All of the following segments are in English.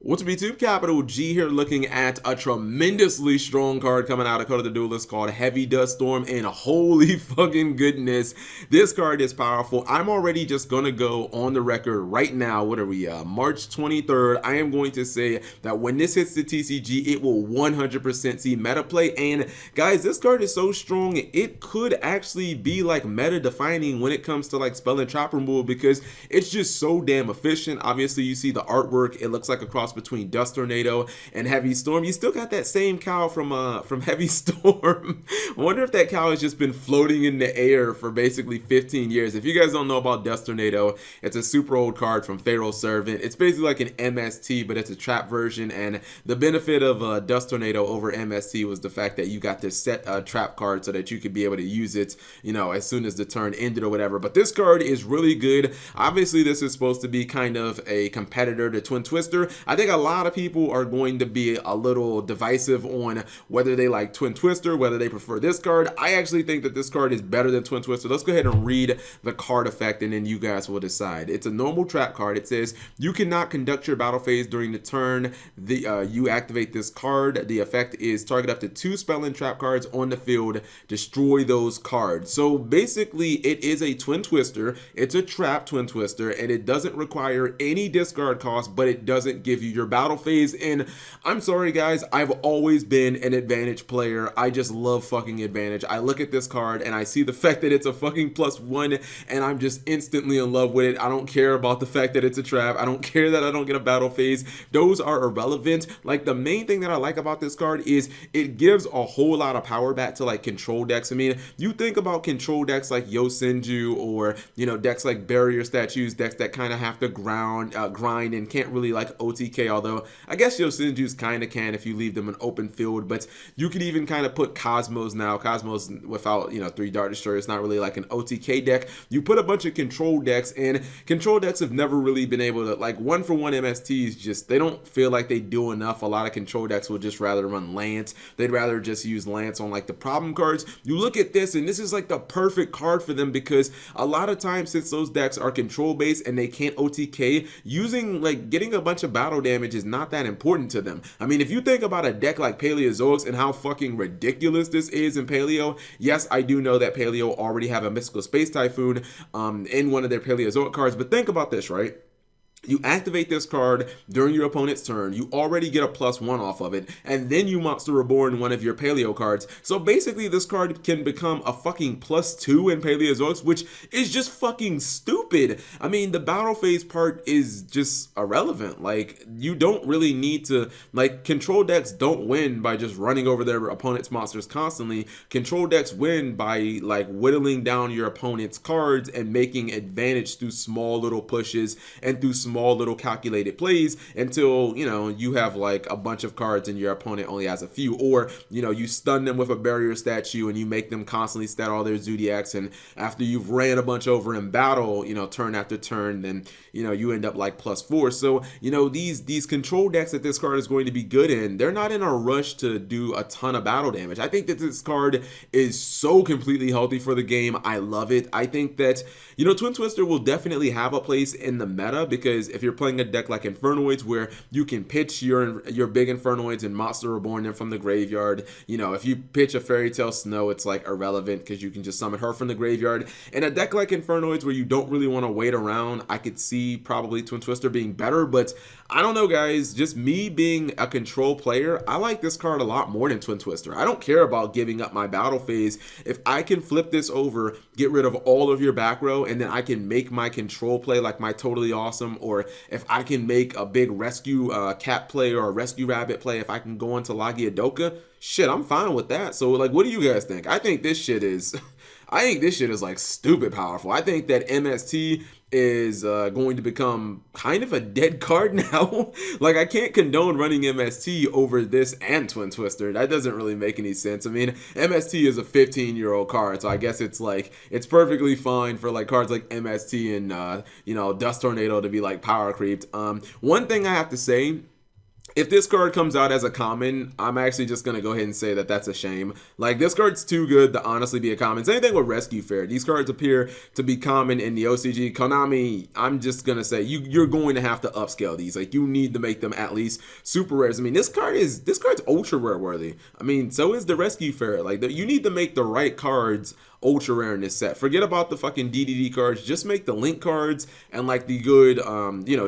What's up, YouTube? Capital G here, looking at a tremendously strong card coming out of Code of the Duelist called Heavy Dust Storm, and holy fucking goodness, this card is powerful. I'm already just gonna go on the record right now. What are we, March 23rd? I am going to say that when this hits the TCG, it will 100% see meta play. And guys, this card is so strong, it could actually be like meta defining when it comes to like spell and trap removal, because it's just so damn efficient. Obviously, you see the artwork; it looks like a cross between Dust Tornado and Heavy Storm. You still got that same cow from Heavy Storm. I wonder if that cow has just been floating in the air for basically 15 years. If you guys don't know about Dust Tornado, it's a super old card from Pharaoh's Servant. It's basically like an MST, but it's a trap version. And the benefit of Dust Tornado over MST was the fact that you got this set trap card so that you could be able to use it, you know, as soon as the turn ended or whatever. But this card is really good. Obviously, this is supposed to be kind of a competitor to Twin Twister. I think a lot of people are going to be a little divisive on whether they like Twin Twister, whether they prefer this card. I actually think that this card is better than Twin Twister. Let's go ahead and read the card effect, and then you guys will decide. It's a normal trap card. It says you cannot conduct your battle phase during the turn you activate this card. The effect is target up to 2 spell and trap cards on the field, destroy those cards. So basically, it is a Twin Twister. It's a trap Twin Twister, and it doesn't require any discard cost, but it doesn't give you your battle phase. And I'm sorry guys, I've always been an advantage player. I just love fucking advantage. I look at this card and I see the fact that it's a fucking +1, and I'm just instantly in love with it. I don't care about the fact that it's a trap. I don't care that I don't get a battle phase. Those are irrelevant. Like, the main thing that I like about this card is it gives a whole lot of power back to like control decks. I mean, you think about control decks like Yosenju, or you know, decks like Barrier Statues, decks that kind of have to grind and can't really like OTK, although I guess Yosenju's kind of can if you leave them an open field. But you could even kind of put Cosmos now. Cosmos without, you know, 3 Dart Destroyer, it's not really like an OTK deck. You put a bunch of control decks, and control decks have never really been able to, like, 1-for-1 MSTs, just they don't feel like they do enough. A lot of control decks will just rather run Lance. They'd rather just use Lance on like the problem cards. You look at this, and this is like the perfect card for them, because a lot of times, since those decks are control based and they can't OTK, using like getting a bunch of battle damage is not that important to them. I mean, if you think about a deck like Paleozoics and how fucking ridiculous this is in Paleo, yes, I do know that Paleo already have a Mystical Space Typhoon in one of their Paleozoic cards, but think about this, right? You activate this card during your opponent's turn, you already get a +1 off of it, and then you Monster Reborn one of your Paleo cards. So basically, this card can become a fucking +2 in Paleozoics, which is just fucking stupid. I mean, the battle phase part is just irrelevant. Like, you don't really need to, like, control decks don't win by just running over their opponent's monsters constantly. Control decks win by, like, whittling down your opponent's cards and making advantage through small little pushes and through small little calculated plays until, you know, you have like a bunch of cards and your opponent only has a few, or, you know, you stun them with a Barrier Statue and you make them constantly stat all their Zodiacs, and after you've ran a bunch over in battle, you know, turn after turn, then, you know, you end up like +4. So, you know, these control decks that this card is going to be good in, they're not in a rush to do a ton of battle damage. I think that this card is so completely healthy for the game. I love it. I think that, you know, Twin Twister will definitely have a place in the meta, because if you're playing a deck like Infernoids, where you can pitch your big Infernoids and Monster Reborn them from the graveyard, you know, if you pitch a Fairy Tale Snow, it's like irrelevant because you can just summon her from the graveyard. In a deck like Infernoids, where you don't really want to wait around, I could see probably Twin Twister being better. But I don't know, guys, just me being a control player, I like this card a lot more than Twin Twister. I don't care about giving up my battle phase. If I can flip this over, get rid of all of your back row, and then I can make my control play like my Totally Awesome, or if I can make a big rescue cat play or a rescue rabbit play, if I can go into Lagiadoka, shit, I'm fine with that. So, like, what do you guys think? I think this shit is I think this shit is like stupid powerful. I think that MST is going to become kind of a dead card now. Like, I can't condone running MST over this and Twin Twister. That doesn't really make any sense. I mean, MST is a 15-year-old card, so I guess it's like, it's perfectly fine for like cards like MST and you know, Dust Tornado to be like power creeped. One thing I have to say if this card comes out as a common, I'm actually just going to go ahead and say that that's a shame. Like, this card's too good to honestly be a common. Same thing with Rescue Fair. These cards appear to be common in the OCG. Konami, I'm just going to say, you're going to have to upscale these. Like, you need to make them at least super rares. I mean, this card's ultra rare worthy. I mean, so is the Rescue Fair. Like, you need to make the right cards ultra rare in this set. Forget about the fucking DDD cards. Just make the link cards and like the good,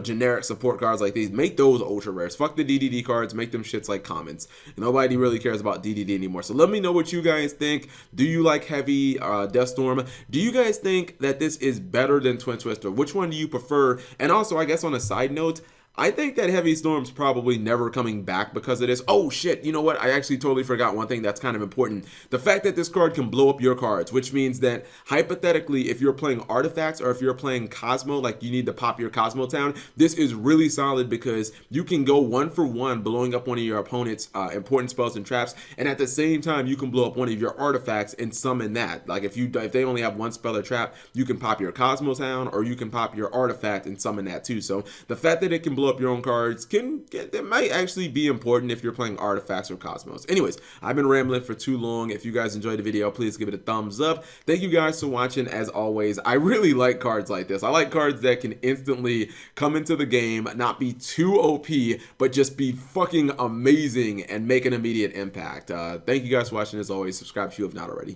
generic support cards like these. Make those ultra rares. Fuck the DDD cards. Make them shits like commons. Nobody really cares about DDD anymore. So let me know what you guys think. Do you like Heavy Deathstorm? Do you guys think that this is better than Twin Twister? Which one do you prefer? And also, I guess on a side note, I think that Heavy Storm's probably never coming back because of this. Oh shit, you know what? I actually totally forgot one thing that's kind of important. The fact that this card can blow up your cards, which means that hypothetically, if you're playing artifacts or if you're playing Cosmo, like you need to pop your Cosmo Town, this is really solid because you can go 1-for-1 blowing up one of your opponent's important spells and traps, and at the same time, you can blow up one of your artifacts and summon that. Like if they only have one spell or trap, you can pop your Cosmo Town or you can pop your artifact and summon that too. So the fact that it can blow up your own cards it might actually be important if you're playing artifacts or cosmos. Anyways, I've been rambling for too long. If you guys enjoyed the video, please give it a thumbs up. Thank you guys for watching. As always, I really like cards like this. I like cards that can instantly come into the game, not be too OP, but just be fucking amazing and make an immediate impact. Thank you guys for watching. As always, subscribe if you have not already.